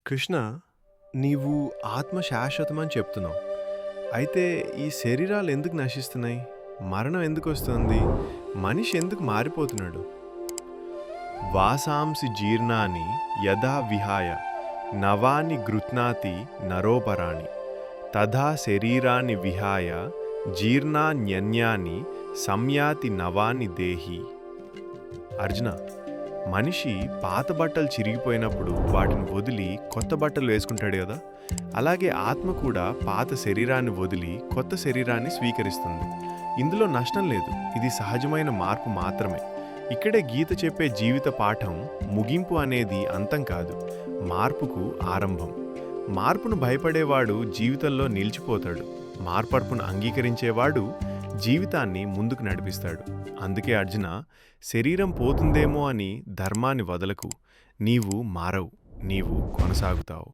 కృష్ణ, నీవు ఆత్మ శాశ్వతమని చెప్తున్నావు. అయితే ఈ శరీరాలు ఎందుకు నశిస్తున్నాయి? మరణం ఎందుకు వస్తుంది? మనిషి ఎందుకు మారిపోతున్నాడు? వాసాంసి జీర్ణాని యథా విహాయ నవాని గృహ్ణాతి నరోపరాణి తథా శరీరాన్ని విహాయ జీర్ణాన్యన్యాని సంయాతి నవాని దేహి. అర్జున, మనిషి పాత బట్టలు చిరిగిపోయినప్పుడు వాటిని వదిలి కొత్త బట్టలు వేసుకుంటాడు కదా, అలాగే ఆత్మ కూడా పాత శరీరాన్ని వదిలి కొత్త శరీరాన్ని స్వీకరిస్తుంది. ఇందులో నష్టం లేదు, ఇది సహజమైన మార్పు మాత్రమే. ఇక్కడే గీత చెప్పే జీవిత పాఠం ముగింపు అనేది అంతం కాదు, మార్పుకు ఆరంభం. మార్పును భయపడేవాడు జీవితంలో నిలిచిపోతాడు, మార్పర్పును అంగీకరించేవాడు జీవితాన్ని ముందుకు నడిపిస్తాడు. అందుకే అర్జున, శరీరం పోతుందేమో అని ధర్మాన్ని వదలకు. నీవు మారవు, నీవు కొనసాగుతావు.